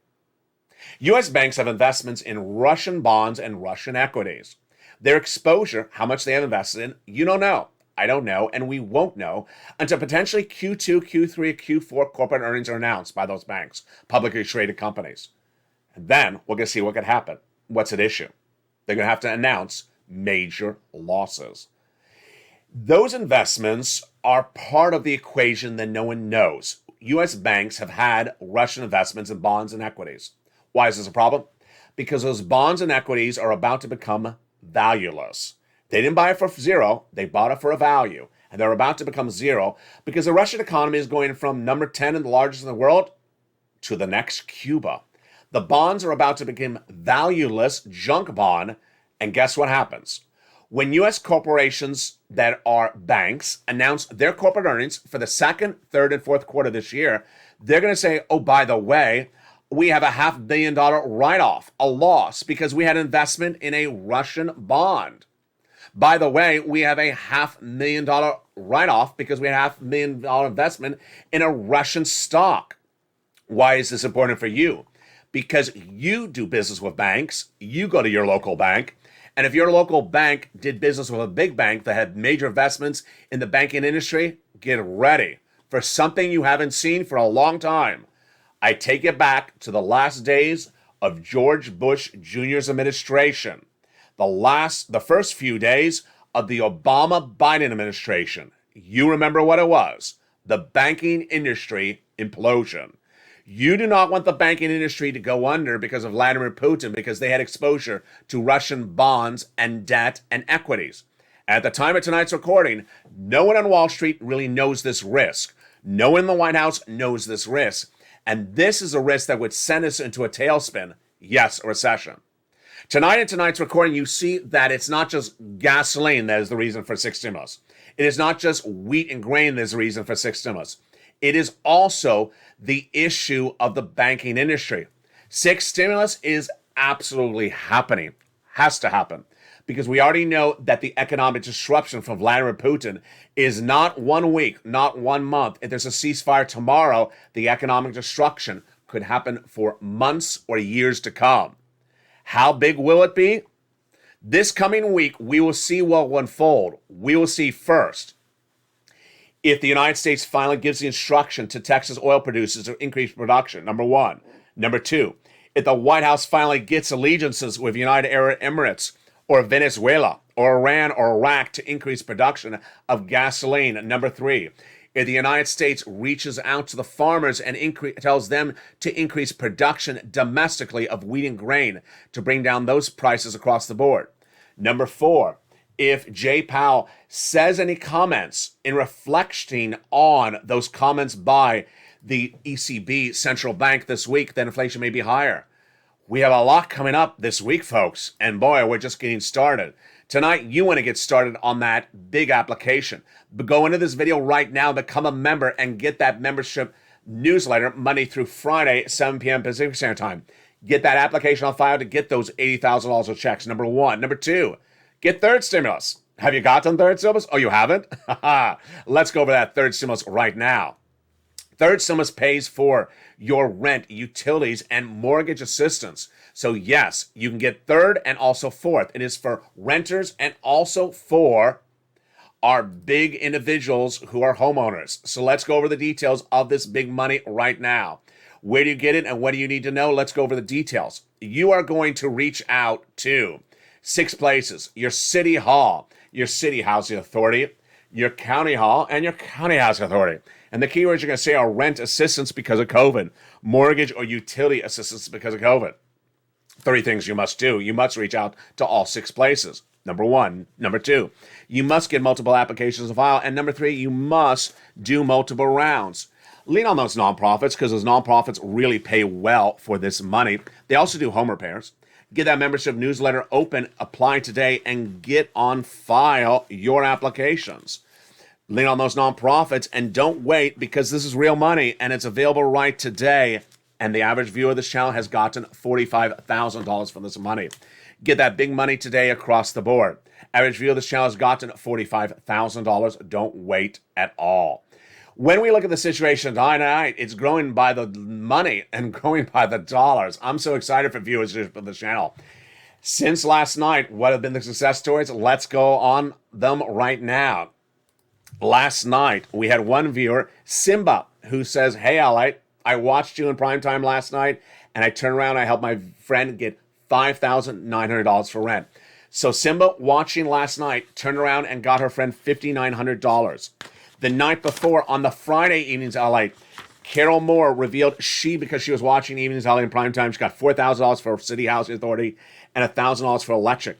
U.S. banks have investments in Russian bonds and Russian equities. Their exposure, how much they have invested in, you don't know. I don't know, and we won't know until potentially Q2, Q3, Q4 corporate earnings are announced by those banks, publicly traded companies. And then we're going to see what could happen. What's at issue? They're going to have to announce major losses. Those investments are part of the equation that no one knows. U.S. banks have had Russian investments in bonds and equities. Why is this a problem? Because those bonds and equities are about to become valueless. They didn't buy it for zero, they bought it for a value. And they're about to become zero because the Russian economy is going from number 10 and the largest in the world to the next Cuba. The bonds are about to become valueless, junk bond. And guess what happens? When U.S. corporations that are banks announce their corporate earnings for the second, third, and fourth quarter this year, they're going to say, oh, by the way, we have a $500 million write-off, a loss, because we had investment in a Russian bond. By the way, we have a $500,000 write-off because we had $500,000 investment in a Russian stock. Why is this important for you? Because you do business with banks, you go to your local bank, and if your local bank did business with a big bank that had major investments in the banking industry, get ready for something you haven't seen for a long time. I take it back to the last days of George Bush Jr.'s administration. The first few days of the Obama-Biden administration. You remember what it was. The banking industry implosion. You do not want the banking industry to go under because of Vladimir Putin, because they had exposure to Russian bonds and debt and equities. At the time of tonight's recording, no one on Wall Street really knows this risk. No one in the White House knows this risk. And this is a risk that would send us into a tailspin. Yes, a recession. Tonight in tonight's recording, you see that it's not just gasoline that is the reason for six stimulus. It is not just wheat and grain that is the reason for six stimulus. It is also the issue of the banking industry. Six stimulus is absolutely happening. Has to happen. Because we already know that the economic disruption from Vladimir Putin is not 1 week, not 1 month. If there's a ceasefire tomorrow, the economic destruction could happen for months or years to come. How big will it be? This coming week, we will see what will unfold. We will see first if the United States finally gives the instruction to Texas oil producers to increase production, number one. Number two, if the White House finally gets allegiances with United Arab Emirates or Venezuela or Iran or Iraq to increase production of gasoline. Number three, if the United States reaches out to the farmers and tells them to increase production domestically of wheat and grain to bring down those prices across the board. Number four, if Jay Powell says any comments in reflecting on those comments by the ECB central bank this week, then inflation may be higher. We have a lot coming up this week, folks, and boy, we're just getting started. Tonight, you want to get started on that big application. But go into this video right now, become a member, and get that membership newsletter Monday through Friday, 7 p.m. Pacific Standard Time. Get that application on file to get those $80,000 of checks, number one. Number two, get third stimulus. Have you gotten third stimulus? Oh, you haven't? Let's go over that third stimulus right now. Third stimulus pays for your rent, utilities, and mortgage assistance. So yes, you can get third and also fourth. It is for renters and also for our big individuals who are homeowners. So let's go over the details of this big money right now. Where do you get it and what do you need to know? Let's go over the details. You are going to reach out to 6 places: your city hall, your city housing authority, your county hall, and your county housing authority. And the keywords you're going to say are rent assistance because of COVID, mortgage or utility assistance because of COVID. 3 things you must do. You must reach out to all 6 places. Number 1. Number 2, you must get multiple applications to file. And number 3, you must do multiple rounds. Lean on those nonprofits because those nonprofits really pay well for this money. They also do home repairs. Get that membership newsletter open, apply today, and get on file your applications. Lean on those nonprofits and don't wait because this is real money and it's available right today. And the average viewer of this channel has gotten $45,000 from this money. Get that big money today across the board. Average viewer of this channel has gotten $45,000. Don't wait at all. When we look at the situation tonight, it's growing by the money and growing by the dollars. I'm so excited for viewers of this channel. Since last night, what have been the success stories? Let's go on them right now. Last night, we had one viewer, Simba, who says, "Hey, LALATE, I watched you in primetime last night, and I turned around and I helped my friend get $5,900 for rent." So Simba, watching last night, turned around and got her friend $5,900. The night before, on the Friday evenings LALATE, Carol Moore revealed because she was watching Evenings LALATE in primetime, she got $4,000 for City Housing Authority and $1,000 for electric.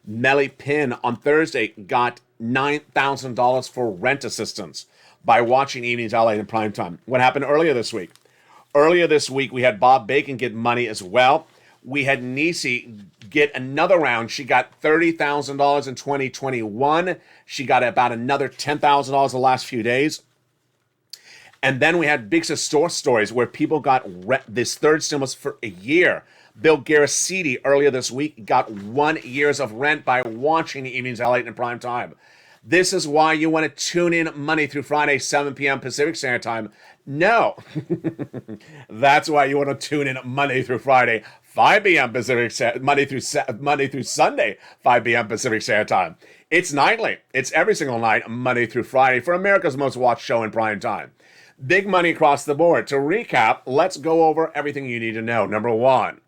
Melly Pinn on Thursday got $9,000 for rent assistance by watching Evenings LALATE in primetime. What happened earlier this week? Earlier this week, we had Bob Bacon get money as well. We had Nisi get another round. She got $30,000 in 2021. She got about another $10,000 the last few days. And then we had big store stories where people got this third stimulus for a year. Bill Garaciti earlier this week got 1 year of rent by watching Evenings LALATE in prime time. This is why you want to tune in Monday through Friday, 7 p.m. Pacific Standard Time. No, that's why you want to tune in Monday through Friday, 5 p.m. Pacific, Monday through Sunday, 5 p.m. Pacific Standard Time. It's nightly. It's every single night, Monday through Friday, for America's most watched show in prime time. Big money across the board. To recap, let's go over everything you need to know. Number 1,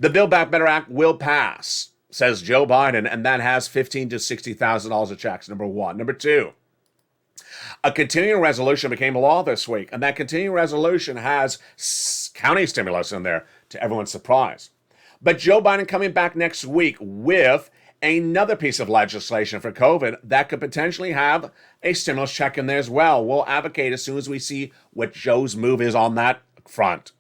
the Build Back Better Act will pass, says Joe Biden, and that has $15,000 to $60,000 of checks. Number 1. Number 2, A continuing resolution became law this week, and that continuing resolution has county stimulus in there, to everyone's surprise. But Joe Biden coming back next week with another piece of legislation for COVID that could potentially have a stimulus check in there as well. We'll advocate as soon as we see what Joe's move is on that front.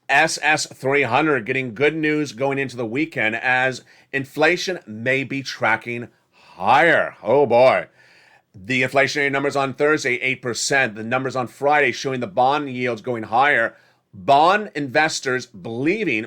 SS300 getting good news going into the weekend as inflation may be tracking higher. Oh boy. The inflationary numbers on Thursday, 8%. The numbers on Friday showing the bond yields going higher. Bond traders believing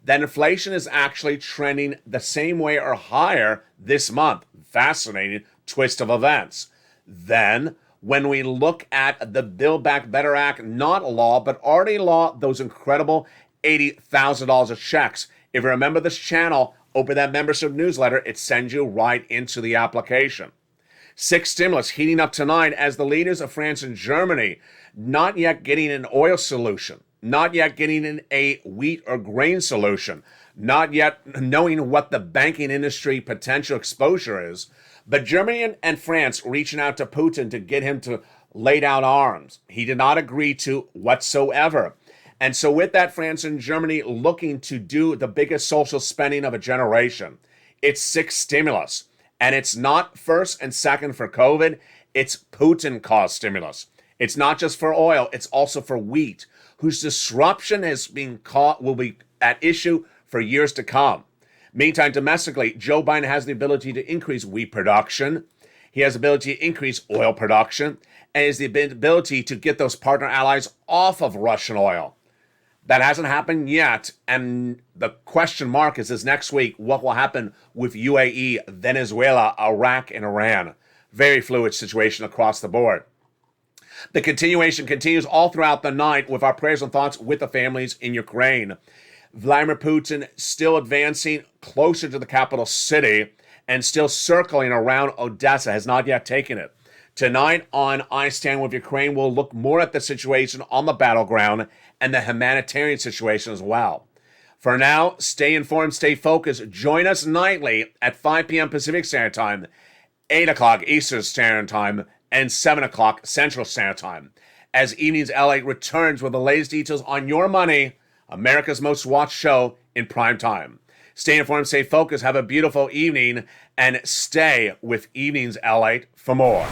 that inflation is actually trending the same way or higher this month. Fascinating twist of events. Then, when we look at the Build Back Better Act, not law, but already law, those incredible $80,000 of checks. If you remember this channel, open that membership newsletter, it sends you right into the application. 6 stimulus heating up tonight as the leaders of France and Germany not yet getting an oil solution, not yet getting a wheat or grain solution, not yet knowing what the banking industry potential exposure is, but Germany and France reaching out to Putin to get him to lay down arms. He did not agree to whatsoever. And so with that, France and Germany looking to do the biggest social spending of a generation. It's 6 stimulus. And it's not first and second for COVID. It's Putin-caused stimulus. It's not just for oil. It's also for wheat, whose disruption will be at issue for years to come. Meantime, domestically, Joe Biden has the ability to increase wheat production. He has the ability to increase oil production, and has the ability to get those partner allies off of Russian oil. That hasn't happened yet, and the question mark is this next week, what will happen with UAE, Venezuela, Iraq, and Iran? Very fluid situation across the board. The continuation continues all throughout the night with our prayers and thoughts with the families in Ukraine. Vladimir Putin still advancing closer to the capital city and still circling around Odessa, has not yet taken it. Tonight on I Stand With Ukraine, we'll look more at the situation on the battleground and the humanitarian situation as well. For now, stay informed, stay focused. Join us nightly at 5 p.m. Pacific Standard Time, 8 o'clock Eastern Standard Time, and 7 o'clock Central Standard Time, as Evenings LA returns with the latest details on your money, America's most watched show in prime time. Stay informed, stay focused, have a beautiful evening, and stay with Evenings LA for more.